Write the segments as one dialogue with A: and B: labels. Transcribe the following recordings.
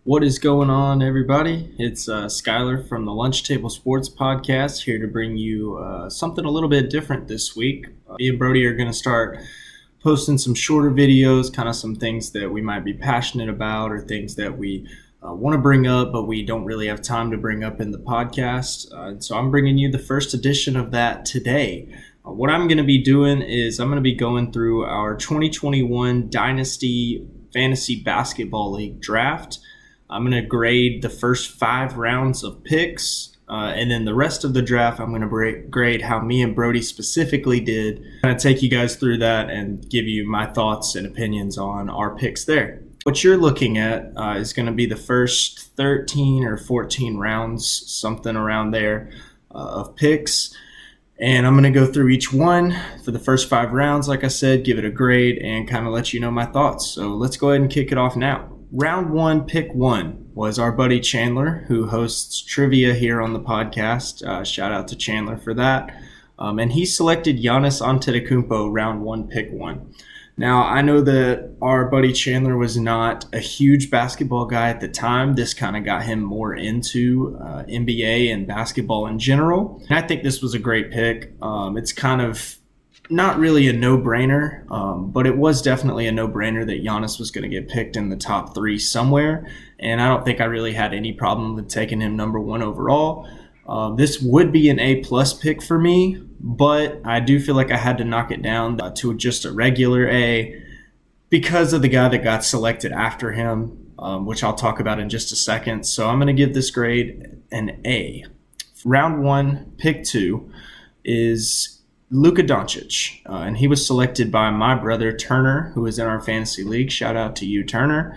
A: What is going on, everybody? It's Skylar from the Lunch Table Sports Podcast here to bring you something a little bit different this week. Me and Brody are going to start posting some shorter videos, kind of some things that we might be passionate about or things that we want to bring up, but we don't really have time to bring up in the podcast. So I'm bringing you the first edition of that today. What I'm going to be doing is I'm going to be going through our 2021 Dynasty Fantasy Basketball League draft. I'm going to grade the first 5 rounds of picks, and then the rest of the draft, I'm going to grade how me and Brody specifically did. I'm going to take you guys through that and give you my thoughts and opinions on our picks there. What you're looking at is going to be the first 13 or 14 rounds, something around there, of picks. And I'm going to go through each one for the first 5 rounds, like I said, give it a grade, and kind of let you know my thoughts. So let's go ahead and kick it off now. Round 1, pick 1 was our buddy Chandler, who hosts trivia here on the podcast. Shout out to Chandler for that. And he selected Giannis Antetokounmpo, round 1, pick 1. Now, I know that our buddy Chandler was not a huge basketball guy at the time. This kind of got him more into NBA and basketball in general. And I think this was a great pick. It's kind of not really a no-brainer, but it was definitely a no-brainer that Giannis was going to get picked in the top 3 somewhere. And I don't think I really had any problem with taking him number 1 overall. This would be an A-plus pick for me, but I do feel like I had to knock it down to just a regular A because of the guy that got selected after him, which I'll talk about in just a second. So I'm going to give this grade an A. Round 1, pick 2 is Luka Doncic, and he was selected by my brother Turner, who is in our fantasy league. Shout out to you, Turner.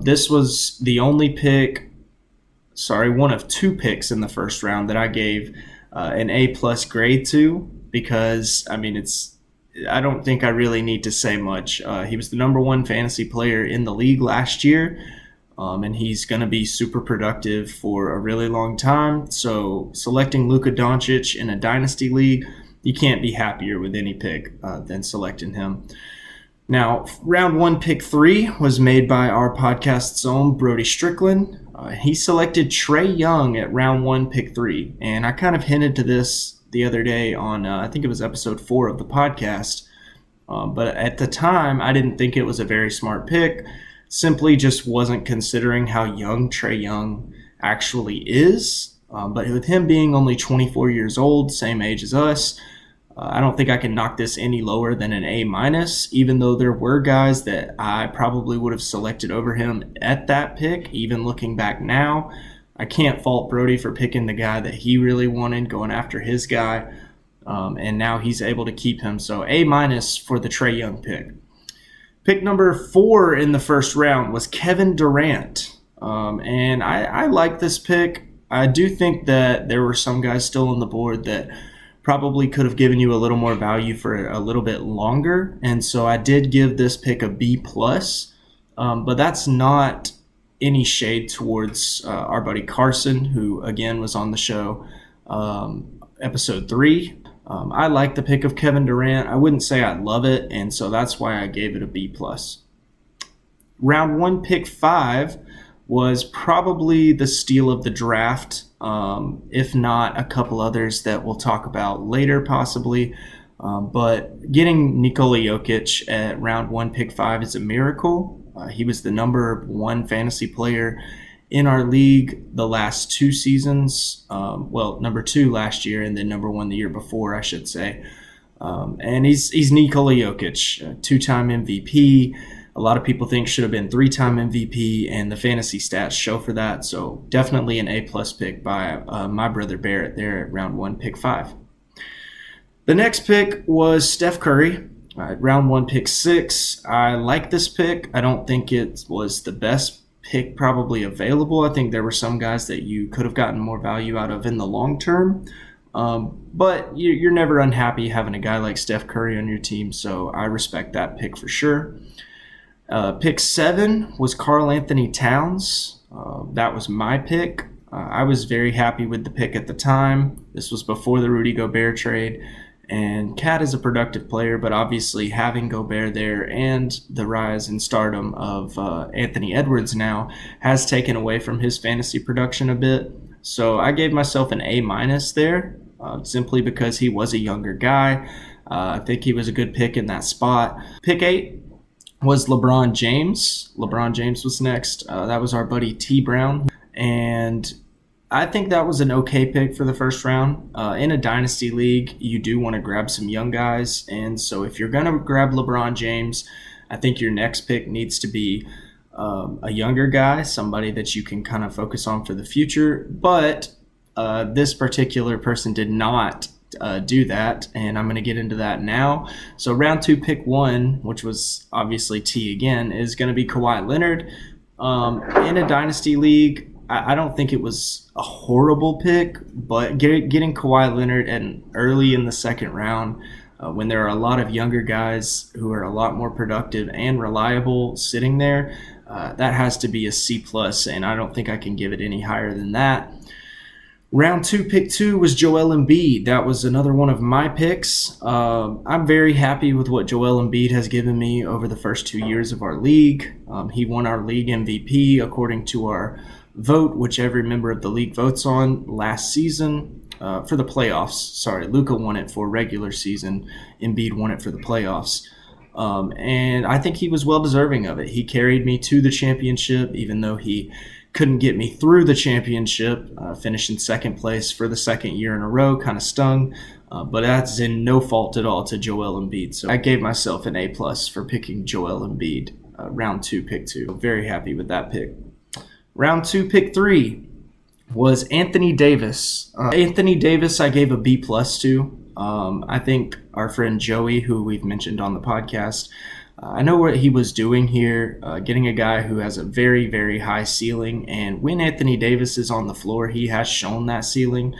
A: This was the only pick, one of 2 picks in the first round that I gave an A-plus grade to because, I don't think I really need to say much. He was the number 1 fantasy player in the league last year, and he's going to be super productive for a really long time. So selecting Luka Doncic in a dynasty league, you can't be happier with any pick than selecting him. Now, round 1, pick 3 was made by our podcast's own Brody Strickland. He selected Trae Young at round 1, pick 3. And I kind of hinted to this the other day on, I think it was episode 4 of the podcast. But at the time, I didn't think it was a very smart pick. Simply just wasn't considering how young Trae Young actually is. But with him being only 24 years old, same age as us, I don't think I can knock this any lower than an A-, even though there were guys that I probably would have selected over him at that pick. Even looking back now, I can't fault Brody for picking the guy that he really wanted, going after his guy, and now he's able to keep him. So A- for the Trae Young pick. Pick number 4 in the first round was Kevin Durant, and I like this pick. I do think that there were some guys still on the board that probably could have given you a little more value for a little bit longer. And so I did give this pick a B+, but that's not any shade towards our buddy Carson, who again was on the show, episode 3. I like the pick of Kevin Durant. I wouldn't say I love it, and so that's why I gave it a B+. Round 1, pick 5 was probably the steal of the draft, if not a couple others that we'll talk about later possibly. But getting Nikola Jokic at round 1, pick 5 is a miracle. He was the number 1 fantasy player in our league the last 2 seasons. Number 2 last year and then number 1 the year before, I should say. And he's Nikola Jokic, 2-time MVP. A lot of people think should have been 3-time MVP, and the fantasy stats show for that. So definitely an A+ pick by my brother Barrett there at round 1, pick 5. The next pick was Steph Curry, round 1, pick 6. I like this pick. I don't think it was the best pick probably available. I think there were some guys that you could have gotten more value out of in the long term. But you're never unhappy having a guy like Steph Curry on your team, so I respect that pick for sure. Pick 7 was Karl Anthony Towns. That was my pick. I was very happy with the pick at the time. This was before the Rudy Gobert trade, And Cat is a productive player, but obviously having Gobert there and the rise in stardom of Anthony Edwards now has taken away from his fantasy production a bit. So I gave myself an A- there, simply because he was a younger guy. I think he was a good pick in that spot. Pick 8 was LeBron James. LeBron James was next. That was our buddy T. Brown. And I think that was an okay pick for the first round. In a dynasty league, you do want to grab some young guys. And so if you're going to grab LeBron James, I think your next pick needs to be a younger guy, somebody that you can kind of focus on for the future. But this particular person did not do that, and I'm going to get into that now. So round 2, pick 1, which was obviously T again, is going to be Kawhi Leonard. In a dynasty league, I don't think it was a horrible pick, but getting Kawhi Leonard early in the second round, when there are a lot of younger guys who are a lot more productive and reliable sitting there, that has to be a C+, and I don't think I can give it any higher than that. Round 2, pick 2 was Joel Embiid. That was another one of my picks. I'm very happy with what Joel Embiid has given me over the first 2 years of our league. He won our league MVP according to our vote, which every member of the league votes on last season for the playoffs. Sorry, Luka won it for regular season. Embiid won it for the playoffs. And I think he was well deserving of it. He carried me to the championship, even though he couldn't get me through the championship, finishing second place for the second year in a row. Kind of stung, but that's in no fault at all to Joel Embiid. So I gave myself an A+ for picking Joel Embiid, round 2, pick 2. Very happy with that pick. Round 2, pick 3 was Anthony Davis. Anthony Davis I gave a B+ to. I think our friend Joey, who we've mentioned on the podcast, I know what he was doing here, getting a guy who has a very, very high ceiling. And when Anthony Davis is on the floor, he has shown that ceiling,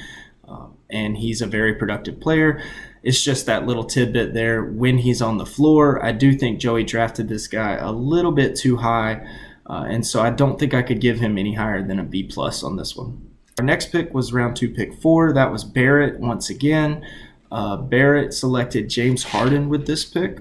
A: and he's a very productive player. It's just that little tidbit there. When he's on the floor, I do think Joey drafted this guy a little bit too high, and so I don't think I could give him any higher than a B+ on this one. Our next pick was round 2, pick 4. That was Barrett once again. Barrett selected James Harden with this pick.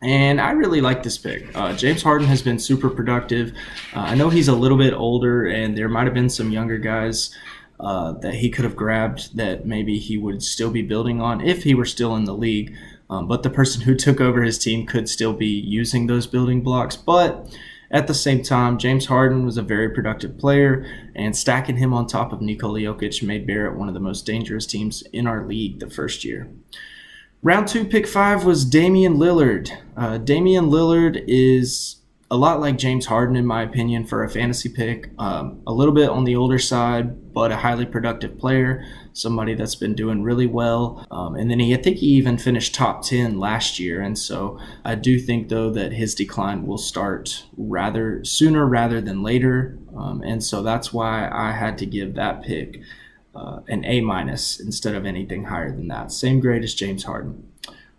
A: And I really like this pick. James Harden has been super productive. I know he's a little bit older, and there might have been some younger guys that he could have grabbed that maybe he would still be building on if he were still in the league. But the person who took over his team could still be using those building blocks. But at the same time, James Harden was a very productive player, and stacking him on top of Nikola Jokic made Barrett one of the most dangerous teams in our league the first year. Round 2, pick 5 was Damian Lillard. Damian Lillard is a lot like James Harden, in my opinion, for a fantasy pick. A little bit on the older side, but a highly productive player, somebody that's been doing really well. And then I think he even finished top 10 last year. And so I do think, though, that his decline will start rather sooner rather than later. And so that's why I had to give that pick an A- instead of anything higher than that. Same grade as James Harden.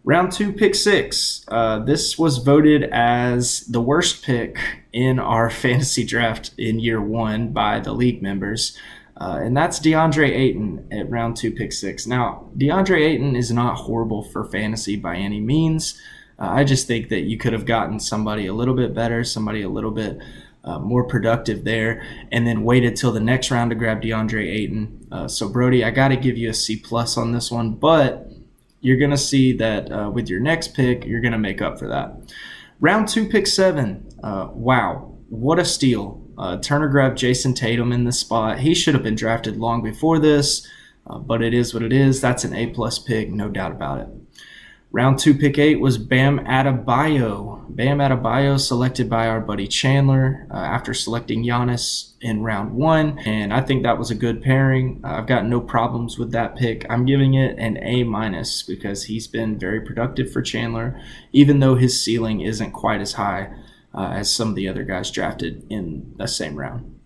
A: Round 2, pick 6. This was voted as the worst pick in our fantasy draft in year 1 by the league members. And that's DeAndre Ayton at round 2, pick 6. Now, DeAndre Ayton is not horrible for fantasy by any means. I just think that you could have gotten somebody a little bit better, somebody a little bit more productive there, and then waited till the next round to grab DeAndre Ayton. So Brody, I got to give you a C+ on this one, but you're going to see that with your next pick, you're going to make up for that. Round 2, pick 7. Wow, what a steal. Turner grabbed Jason Tatum in this spot. He should have been drafted long before this, but it is what it is. That's an A+ pick, no doubt about it. Round 2, pick 8 was Bam Adebayo. Bam Adebayo selected by our buddy Chandler after selecting Giannis in round 1. And I think that was a good pairing. I've got no problems with that pick. I'm giving it an A- because he's been very productive for Chandler, even though his ceiling isn't quite as high as some of the other guys drafted in the same round.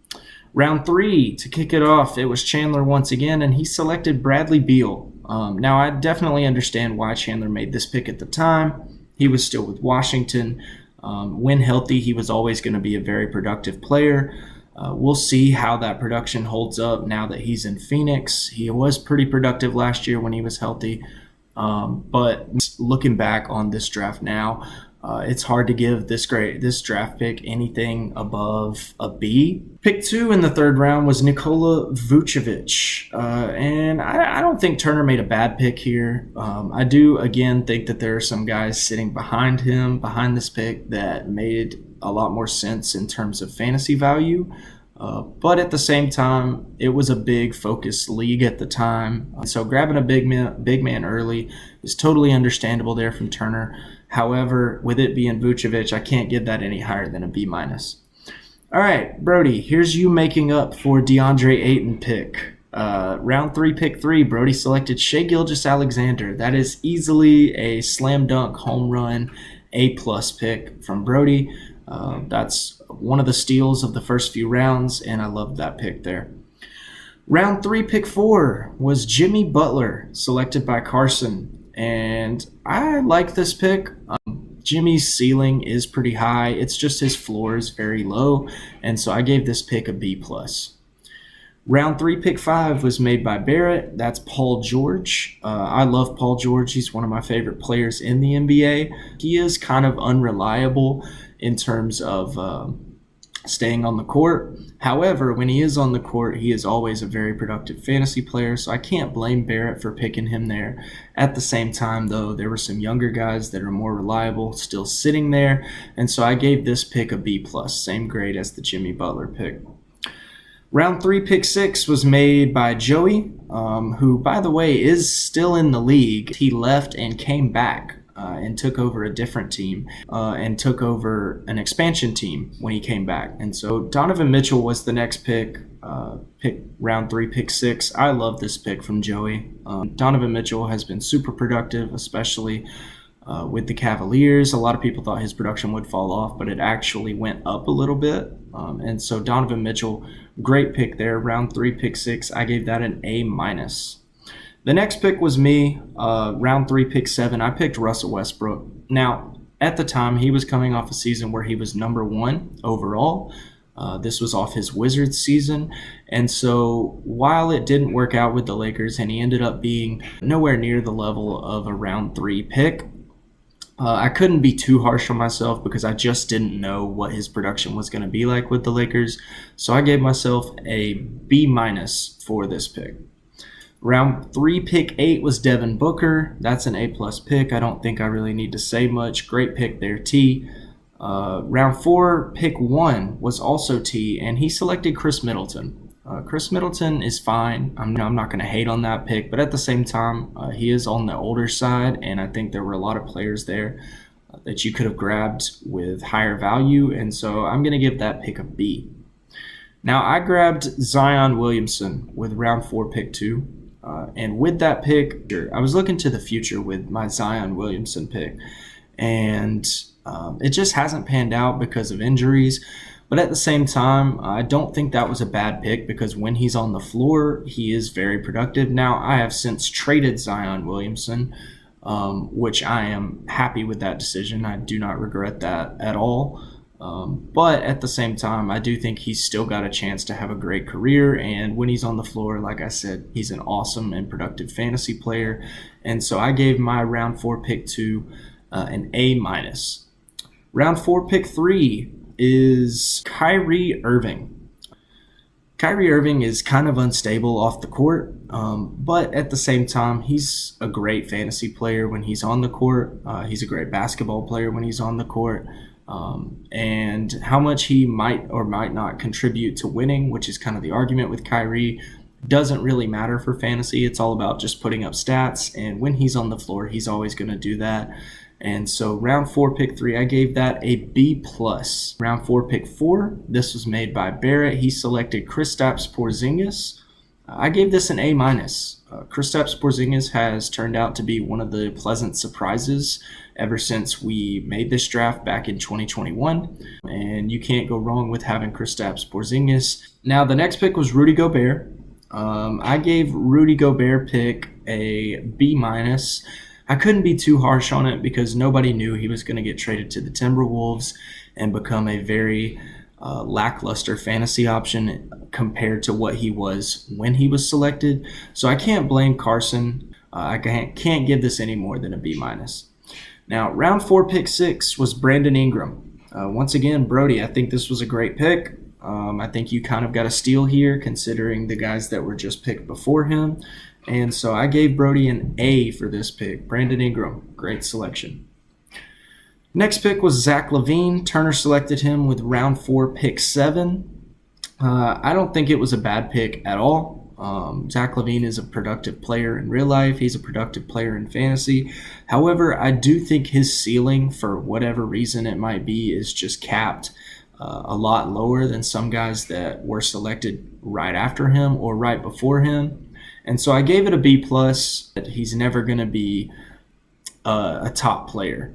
A: Round 3, to kick it off, it was Chandler once again, and he selected Bradley Beal. Now, I definitely understand why Chandler made this pick at the time. He was still with Washington. When healthy, he was always going to be a very productive player. We'll see how that production holds up now that he's in Phoenix. He was pretty productive last year when he was healthy, But looking back on this draft now, it's hard to give this draft pick anything above a B. Pick 2 in the third round was Nikola Vucevic, and I don't think Turner made a bad pick here. I do again think that there are some guys sitting behind him, behind this pick, that made a lot more sense in terms of fantasy value. But at the same time, it was a big focused league at the time. So grabbing a big man early is totally understandable there from Turner. However, with it being Vucevic, I can't give that any higher than a B-. All right, Brody, here's you making up for DeAndre Ayton pick. Round 3, pick 3, Brody selected Shai Gilgeous-Alexander. That is easily a slam dunk home run A+ pick from Brody. That's one of the steals of the first few rounds, and I loved that pick there. Round 3, pick 4 was Jimmy Butler, selected by Carson, and I like this pick. Jimmy's ceiling is pretty high. It's just his floor is very low, and so I gave this pick a B+. Round 3, pick 5 was made by Barrett. That's Paul George. I love Paul George. He's one of my favorite players in the NBA. He is kind of unreliable in terms of staying on the court. However, when he is on the court, he is always a very productive fantasy player, so I can't blame Barrett for picking him there. At the same time, though, there were some younger guys that are more reliable still sitting there, and so I gave this pick a B+, same grade as the Jimmy Butler pick. Round 3, pick 6 was made by Joey, who, by the way, is still in the league. He left and came back and took over a different team and took over an expansion team when he came back. And so Donovan Mitchell was the next pick, round 3, pick 6. I love this pick from Joey. Donovan Mitchell has been super productive, especially with the Cavaliers. A lot of people thought his production would fall off, but it actually went up a little bit. And so Donovan Mitchell, great pick there. Round 3, pick 6. I gave that an A-. The next pick was me, round 3, pick 7. I picked Russell Westbrook. Now, at the time, he was coming off a season where he was number 1 overall. This was off his Wizards season. And so while it didn't work out with the Lakers and he ended up being nowhere near the level of a round 3 pick, I couldn't be too harsh on myself because I just didn't know what his production was going to be like with the Lakers. So I gave myself a B- for this pick. Round 3, pick 8 was Devin Booker. That's an A+ pick. I don't think I really need to say much. Great pick there, T. Round 4, pick 1 was also T, and he selected Chris Middleton. Chris Middleton is fine. I'm not going to hate on that pick, but at the same time, he is on the older side, and I think there were a lot of players there that you could have grabbed with higher value, and so I'm going to give that pick a B. Now, I grabbed Zion Williamson with round 4, pick 2. And with that pick, I was looking to the future with my Zion Williamson pick. And it just hasn't panned out because of injuries. But at the same time, I don't think that was a bad pick because when he's on the floor, he is very productive. Now, I have since traded Zion Williamson, which I am happy with that decision. I do not regret that at all. But at the same time, I do think he's still got a chance to have a great career. And when he's on the floor, like I said, he's an awesome and productive fantasy player. And so I gave my round 4, pick 2 an A-. Round 4, pick 3 is Kyrie Irving. Kyrie Irving is kind of unstable off the court, but at the same time, he's a great fantasy player when he's on the court. He's a great basketball player when he's on the court. And how much he might or might not contribute to winning, which is kind of the argument with Kyrie, doesn't really matter for fantasy. It's all about just putting up stats, and when he's on the floor, he's always going to do that. And so round 4, pick 3, I gave that a B+. Round 4, pick 4, this was made by Barrett. He selected Kristaps Porzingis. I gave this an A-. Kristaps Porzingis has turned out to be one of the pleasant surprises ever since we made this draft back in 2021, and you can't go wrong with having Kristaps Porzingis. Now, the next pick was Rudy Gobert. I gave Rudy Gobert pick a B-. I couldn't be too harsh on it because nobody knew he was going to get traded to the Timberwolves and become a very lackluster fantasy option compared to what he was when he was selected. So I can't blame Carson I can't give this any more than a B minus. Now, round 4, pick 6 was Brandon Ingram. Once again, Brody, I think this was a great pick. I think you kind of got a steal here considering the guys that were just picked before him. And so I gave Brody an A for this pick. Brandon Ingram, great selection. Next pick was Zach LaVine. Turner selected him with round 4, pick 7. I don't think it was a bad pick at all. Zach LaVine is a productive player in real life. He's a productive player in fantasy. However, I do think his ceiling, for whatever reason it might be, is just capped a lot lower than some guys that were selected right after him or right before him. And so I gave it a B+. He's never going to be a top player.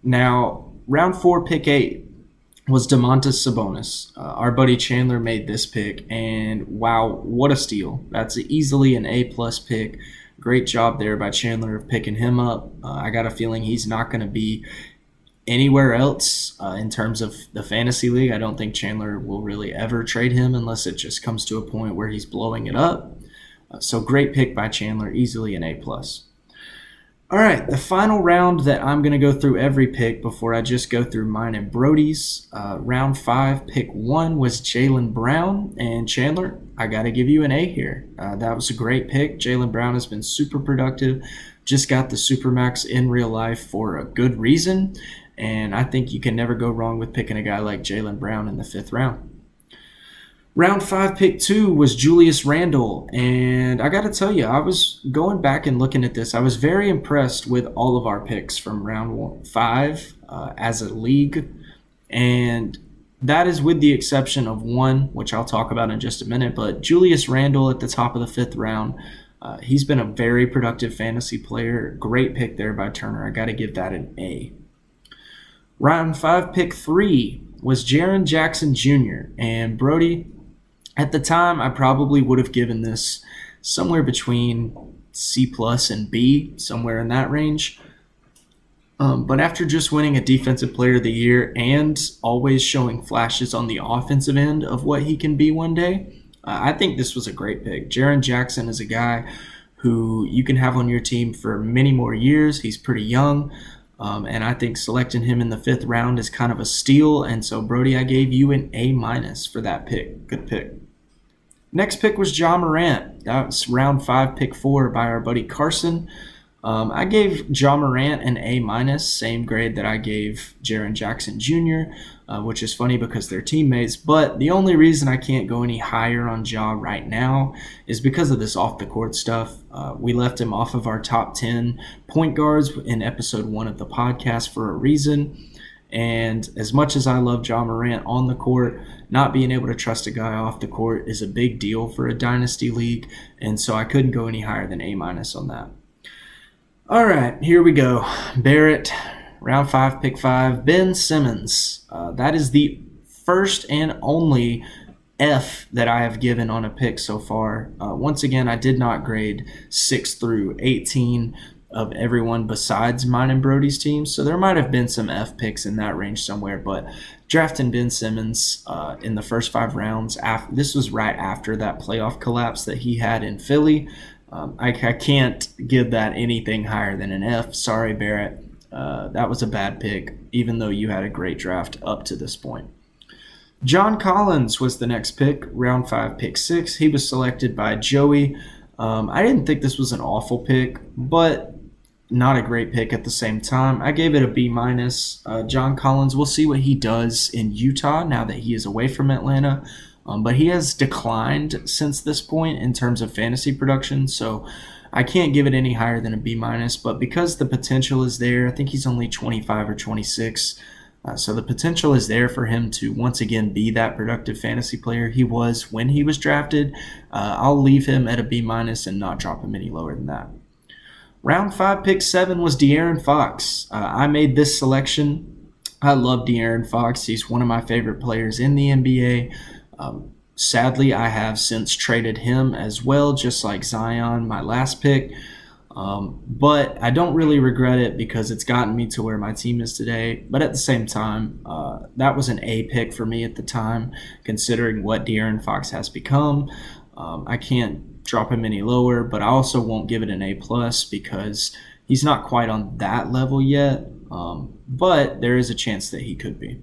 A: Now, round 4, pick 8 was Domantas Sabonis. Our buddy Chandler made this pick, and wow, what a steal. That's easily an A+ pick. Great job there by Chandler of picking him up. I got a feeling he's not going to be anywhere else in terms of the fantasy league. I don't think Chandler will really ever trade him unless it just comes to a point where he's blowing it up. So great pick by Chandler, easily an A+. All right, the final round that I'm going to go through every pick before I just go through mine and Brody's. Round 5, pick 1 was Jaylen Brown. And Chandler, I got to give you an A here. That was a great pick. Jaylen Brown has been super productive. Just got the Supermax in real life for a good reason. And I think you can never go wrong with picking a guy like Jaylen Brown in the 5th round. Round 5, pick 2 was Julius Randle, and I got to tell you, I was going back and looking at this. I was very impressed with all of our picks from round 5 as a league, and that is with the exception of one, which I'll talk about in just a minute, but Julius Randle at the top of the 5th round, he's been a very productive fantasy player. Great pick there by Turner. I got to give that an A. Round 5, pick 3 was Jaren Jackson Jr., and Brody, at the time, I probably would have given this somewhere between C+ and B, somewhere in that range. But after just winning a Defensive Player of the Year and always showing flashes on the offensive end of what he can be one day, I think this was a great pick. Jaren Jackson is a guy who you can have on your team for many more years. He's pretty young. And I think selecting him in the 5th round is kind of a steal. And so, Brody, I gave you an A- for that pick. Good pick. Next pick was Ja Morant. That was round 5, pick 4 by our buddy Carson. I gave Ja Morant an A-, same grade that I gave Jaren Jackson Jr., which is funny because they're teammates. But the only reason I can't go any higher on Ja right now is because of this off-the-court stuff. We left him off of our top 10 point guards in episode 1 of the podcast for a reason. And as much as I love Ja Morant on the court, not being able to trust a guy off the court is a big deal for a dynasty league. And so I couldn't go any higher than A- on that. All right, here we go. Barrett, round 5, pick 5. Ben Simmons. That is the first and only F that I have given on a pick so far. Once again, I did not grade 6 through 18 of everyone besides mine and Brody's team. So there might have been some F picks in that range somewhere, but drafting Ben Simmons in the first 5 rounds, this was right after that playoff collapse that he had in Philly. I can't give that anything higher than an F. Sorry, Barrett. That was a bad pick, even though you had a great draft up to this point. John Collins was the next pick, round 5, pick 6. He was selected by Joey. I didn't think this was an awful pick, but not a great pick at the same time. I gave it a B-. John Collins, we'll see what he does in Utah now that he is away from Atlanta. But he has declined since this point in terms of fantasy production, so I can't give it any higher than a B-. But because the potential is there, I think he's only 25 or 26, so the potential is there for him to once again be that productive fantasy player he was when he was drafted. I'll leave him at a B- and not drop him any lower than that. Round 5, pick 7 was De'Aaron Fox. I made this selection. I love De'Aaron Fox. He's one of my favorite players in the NBA. Sadly, I have since traded him as well, just like Zion, my last pick. But I don't really regret it because it's gotten me to where my team is today. But at the same time, that was an A pick for me at the time, considering what De'Aaron Fox has become. I can't drop him any lower, but I also won't give it an A+ because he's not quite on that level yet, but there is a chance that he could be.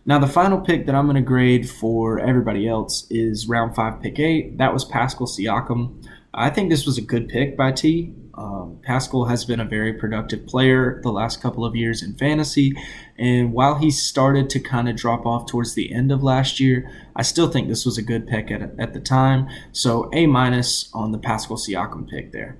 A: Now, the final pick that I'm going to grade for everybody else is round 5, pick 8. That was Pascal Siakam. I think this was a good pick by T. Pascal has been a very productive player the last couple of years in fantasy, and while he started to kind of drop off towards the end of last year, I still think this was a good pick at the time. So A- on the Pascal Siakam pick there.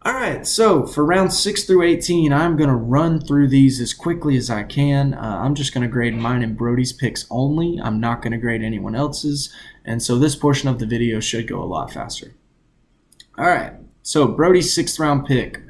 A: All right, so for round 6 through 18, I'm going to run through these as quickly as I can. I'm just going to grade mine and Brody's picks only. I'm not going to grade anyone else's, and so this portion of the video should go a lot faster. All right, so Brody's 6th round pick.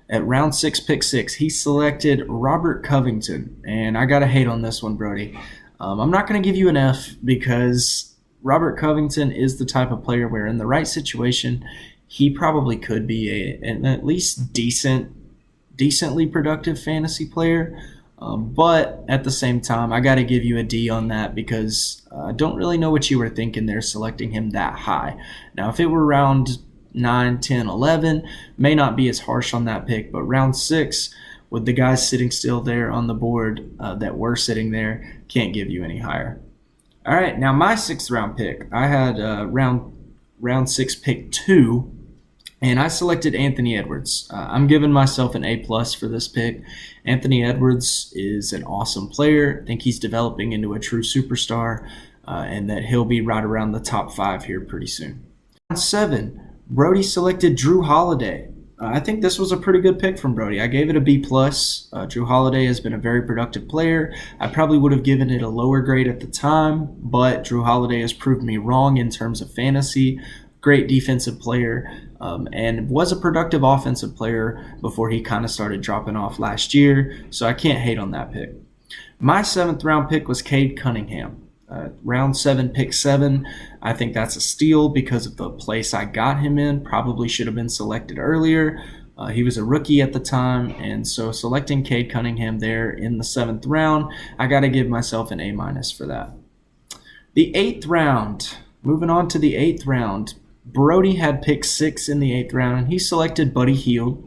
A: At round 6, pick 6, he selected Robert Covington, and I got to hate on this one, Brody. I'm not going to give you an F because Robert Covington is the type of player where in the right situation, he probably could be an at least decently productive fantasy player. But at the same time, I got to give you a D on that because I don't really know what you were thinking there selecting him that high. Now, if it were round 9, 10, 11, may not be as harsh on that pick, but round 6, with the guys sitting still there on the board that were sitting there, can't give you any higher. All right, now my 6th round pick, I had round 6, pick 2, and I selected Anthony Edwards. I'm giving myself an A+ for this pick. Anthony Edwards is an awesome player. I think he's developing into a true superstar, and that he'll be right around the top 5 here pretty soon. Round 7, Brody selected Drew Holiday. I think this was a pretty good pick from Brody. I gave it a B+. Drew Holiday has been a very productive player. I probably would have given it a lower grade at the time, but Drew Holiday has proved me wrong in terms of fantasy. Great defensive player, and was a productive offensive player before he kind of started dropping off last year, so I can't hate on that pick. My 7th round pick was Cade Cunningham. Round 7, pick 7, I think that's a steal because of the place I got him in. Probably should have been selected earlier. He was a rookie at the time, and so selecting Cade Cunningham there in the 7th round, I got to give myself an A- for that. The 8th round, moving on to the 8th round, Brody had pick 6 in the 8th round, and he selected Buddy Hield.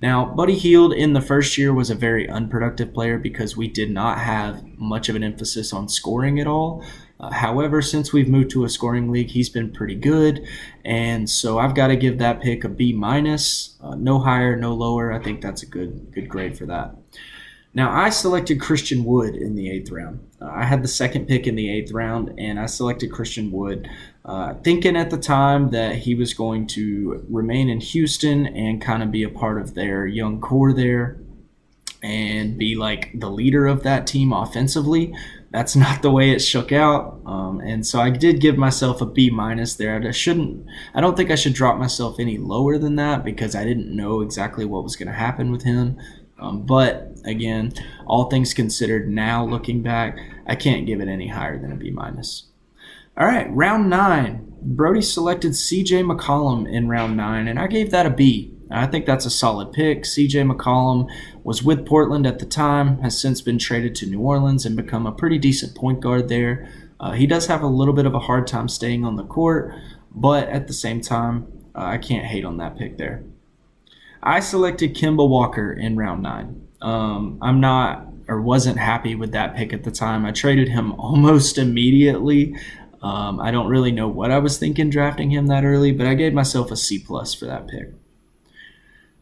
A: Now, Buddy Hield in the first year was a very unproductive player because we did not have much of an emphasis on scoring at all. However, since we've moved to a scoring league, he's been pretty good, and so I've got to give that pick a B-. No higher, no lower. I think that's a good grade for that. Now, I selected Christian Wood in the 8th round. I had the 2nd pick in the 8th round, and I selected Christian Wood, thinking at the time that he was going to remain in Houston and kind of be a part of their young core there and be like the leader of that team offensively. That's not the way it shook out, and so I did give myself a B- there. I don't think I should drop myself any lower than that because I didn't know exactly what was going to happen with him. But again, all things considered, now looking back, I can't give it any higher than a B-. All right, round 9. Brody selected CJ McCollum in round 9, and I gave that a B. I think that's a solid pick. CJ McCollum was with Portland at the time, has since been traded to New Orleans and become a pretty decent point guard there. He does have a little bit of a hard time staying on the court, but at the same time, I can't hate on that pick there. I selected Kemba Walker in round 9. Wasn't happy with that pick at the time. I traded him almost immediately. I don't really know what I was thinking drafting him that early, but I gave myself a C+ for that pick.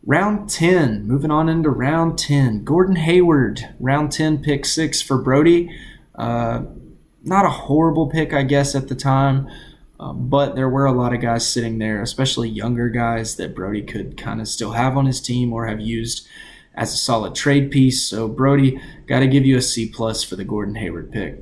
A: Round 10, moving on into round 10. Gordon Hayward, round 10, pick 6 for Brody. Not a horrible pick, I guess, at the time. But there were a lot of guys sitting there, especially younger guys that Brody could kind of still have on his team or have used as a solid trade piece. So Brody, got to give you a C+ for the Gordon Hayward pick.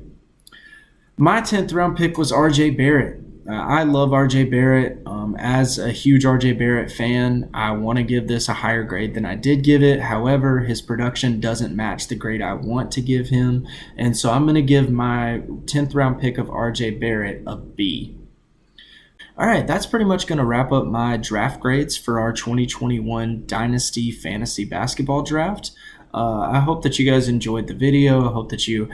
A: My 10th round pick was RJ Barrett. I love RJ Barrett. As a huge RJ Barrett fan, I want to give this a higher grade than I did give it. However, his production doesn't match the grade I want to give him. And so I'm going to give my 10th round pick of RJ Barrett a B. All right, that's pretty much going to wrap up my draft grades for our 2021 Dynasty Fantasy Basketball Draft. I hope that you guys enjoyed the video. I hope that you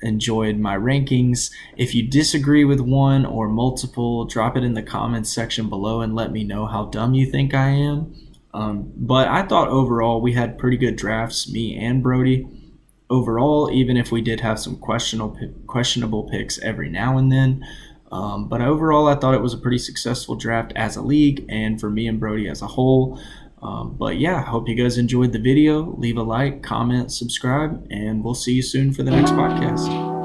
A: enjoyed my rankings. If you disagree with one or multiple, drop it in the comments section below and let me know how dumb you think I am. But I thought overall we had pretty good drafts, me and Brody. Overall, even if we did have some questionable picks every now and then. But overall, I thought it was a pretty successful draft as a league and for me and Brody as a whole. But yeah, hope you guys enjoyed the video. Leave a like, comment, subscribe, and we'll see you soon for the next podcast.